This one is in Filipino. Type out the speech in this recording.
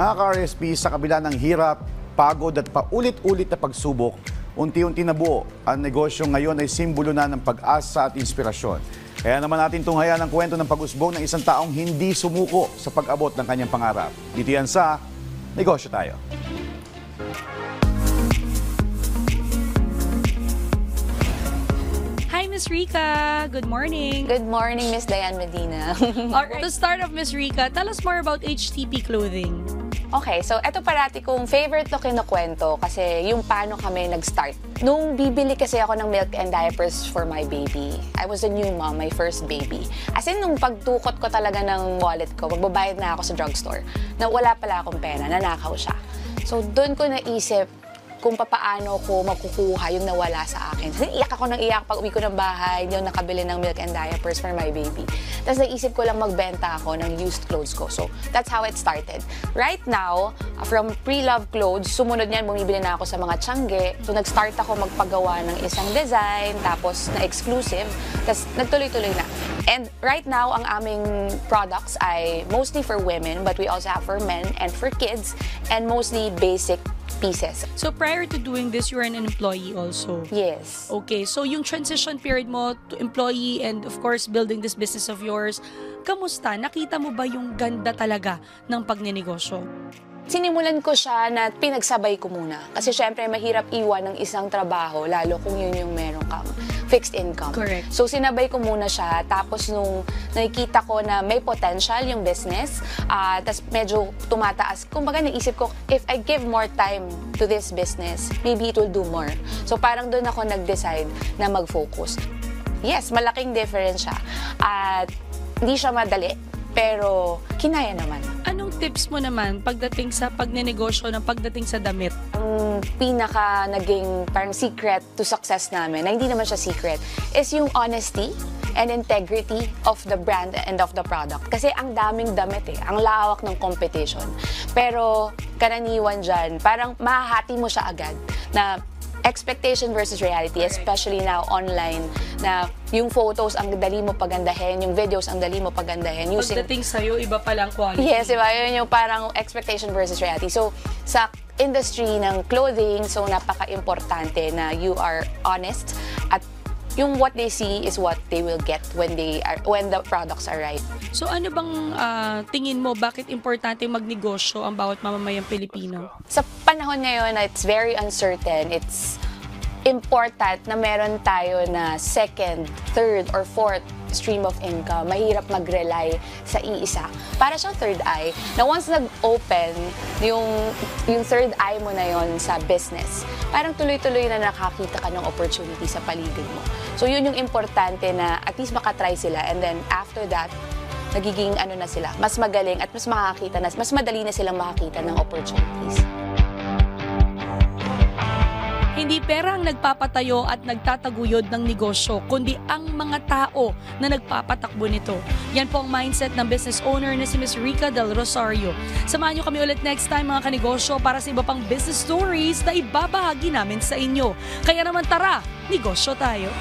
Mga ka-RSP, sa kabila ng hirap, pagod at paulit-ulit na pagsubok, unti-unti nabuo ang negosyo ngayon ay simbolo na ng pag-asa at inspirasyon. Kaya naman natin tunghayan ang kwento ng pag-usbong ng isang taong hindi sumuko sa pag-abot ng kanyang pangarap. Dito yan sa Negosyo Tayo. Hi, Miss Rica. Good morning. Good morning, Miss Diane Medina. Alright, to start off, Miss Rica, tell us more about HTP Clothing. Okay, so eto parati kong favorite to kinukwento kasi yung paano kami nag-start. Nung bibili kasi ako ng milk and diapers for my baby, I was a new mom, my first baby. As in, nung pagtukot ko talaga ng wallet ko, magbabayad na ako sa drugstore, na wala pala akong pera, nanakaw siya. So doon ko naisip kung papaano ko makukuha yung nawala sa akin. Kasi iyak ako ng iyak pag uwi ko ng bahay, hindi ako nakabili ng milk and diapers for my baby. Tapos naisip ko lang magbenta ako ng used clothes ko. So, that's how it started. Right now, from pre-love clothes, sumunod niyan, bumibili na ako sa mga tiyangge. So, nag-start ako magpagawa ng isang design, tapos na exclusive, tapos nagtuloy-tuloy na. And right now, ang aming products ay mostly for women, but we also have for men and for kids, and mostly basic pieces. So prior to doing this, you were an employee also? Yes. Okay, so yung transition period mo to employee and of course building this business of yours, kamusta? Nakita mo ba yung ganda talaga ng pagnenegosyo? Sinimulan ko siya na pinagsabay ko muna. Kasi syempre, mahirap iwan ng isang trabaho, lalo kung yun yung meron kang fixed income. Correct. So, sinabay ko muna siya. Tapos, nung nakikita ko na may potential yung business, tapos medyo tumataas. Kumbaga, naisip ko, if I give more time to this business, maybe it will do more. So, parang doon ako nag-decide na mag-focus. Yes, malaking difference siya. At hindi siya madali, pero kinaya naman. Anong tips mo naman pagdating sa pagnenegosyo ng pagdating sa damit? Ang pinaka naging parang secret to success namin, na hindi naman siya secret, is yung honesty and integrity of the brand and of the product. Kasi ang daming damit ang lawak ng competition. Pero karaniwan dyan, parang mahahati mo siya agad na expectation versus reality, especially now online, na yung photos ang dali mo pagandahin, yung videos ang dali mo pagandahin. Pagdating sa'yo, iba palang quality. Yes, iba. Yun yung parang expectation versus reality. So, sa industry ng clothing, so napaka-importante na you are honest at yung what they see is what they will get when the products arrive. So ano bang tingin mo, bakit importante magnegosyo ang bawat mamamayang Pilipino? Sa panahon ngayon, it's very uncertain. It's important na meron tayo na second, third, or fourth stream of income. Mahirap mag-rely sa iisa. Para siyang third eye, na once nag-open yung third eye mo na yon sa business, parang tuloy-tuloy na nakakita ka ng opportunity sa paligid mo. So yun yung importante na at least makatry sila, and then after that, nagiging ano na sila, mas magaling at mas makakita na, mas madali na silang makakita ng opportunities. Hindi pera ang nagpapatayo at nagtataguyod ng negosyo, kundi ang mga tao na nagpapatakbo nito. Yan po ang mindset ng business owner na si Ms. Rica Del Rosario. Samahan niyo kami ulit next time mga kanegosyo para sa iba pang business stories na ibabahagi namin sa inyo. Kaya naman tara, negosyo tayo!